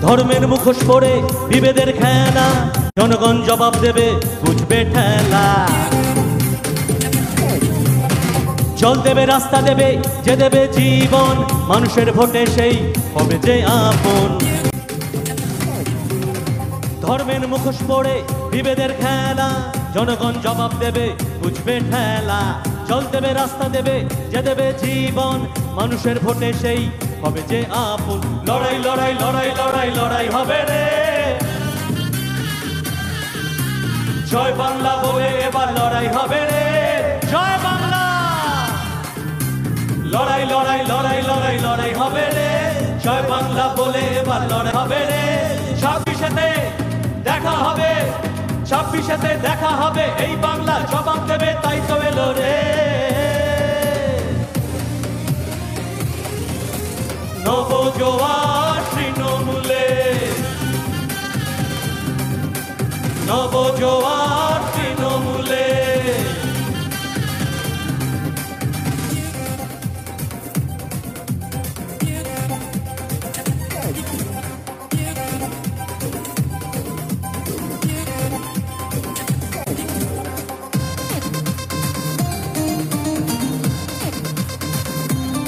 ধর্মের মুখোশ পরে বিভেদের খেলা, জনগণ জবাব দেবে, বুঝবে ঠেলা। জল দেবে, রাস্তা দেবে, যে দেবে জীবন, মানুষের ভোটে সেই হবে যে আপন। ধর্মের মুখোশ পরে বিভেদের খেলা, জনগণ জবাব দেবে, বুঝবে ঠেলা। জল দেবে, রাস্তা দেবে, যে দেবে জীবন, মানুষের ভোটে সেই হবে যে আপন। লড়াই লড়াই লড়াই লড়াই লড়াই হবে রে, জয় বাংলা বলে এবার লড়াই হবে রে, জয় বাংলা। লড়াই লড়াই লড়াই লড়াই লড়াই হবে রে, জয় বাংলা বলে এবার লড়াই হবে রে। 26-এতে দেখা হবে, 26-এতে দেখা হবে, এই বাংলা জবাব দেবে, তাই তো এলো রে। নবজোয়ার তৃণমূলে, নবজোয়ার তৃণমূলে।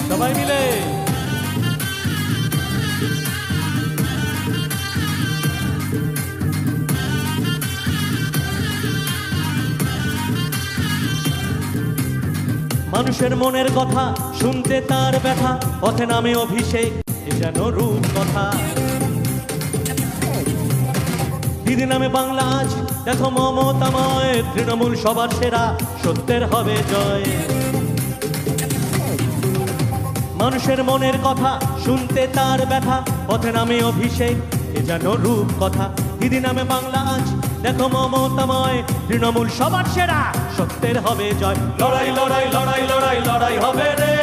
সবাই মিলে মানুষের মনের কথা শুনতে তার ব্যথা, পথে নামে অভিষেক, এ যেন রূপ কথা। দিদি নামে বাংলা আজ দেখো মমতাময়, তৃণমূল সবার সেরা, সত্যের হবে জয়। মানুষের মনের কথা শুনতে তার ব্যথা, পথে নামে অভিষেক, এ যেন রূপ কথা। দিদি নামে বাংলা আজ দেখো মমতাময়, তৃণমূল সবার সেরা, সত্যের হবে জয়। লড়াই লড়াই লড়াই লড়াই লড়াই হবে রে,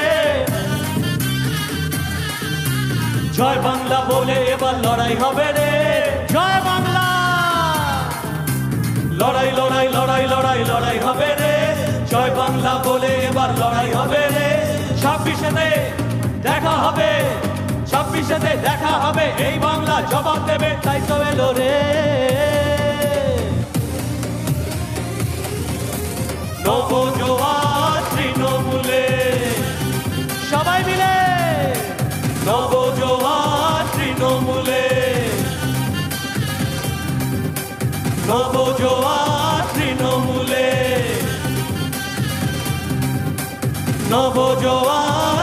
জয় বাংলা বলে এবার লড়াই হবে রে, জয় বাংলা। লড়াই লড়াই লড়াই লড়াই লড়াই হবে রে, জয় বাংলা বলে এবার লড়াই হবে রে। 26-এতে দেখা হবে, 26-এতে দেখা হবে, এই বাংলা জবাব দেবে, তাই তো এলো রে। নবজোয়ার তৃণমূলে, সবাই মিলে নবজোয়ার তৃণমূলে, নবজোয়ার তৃণমূলে, নবজোয়ার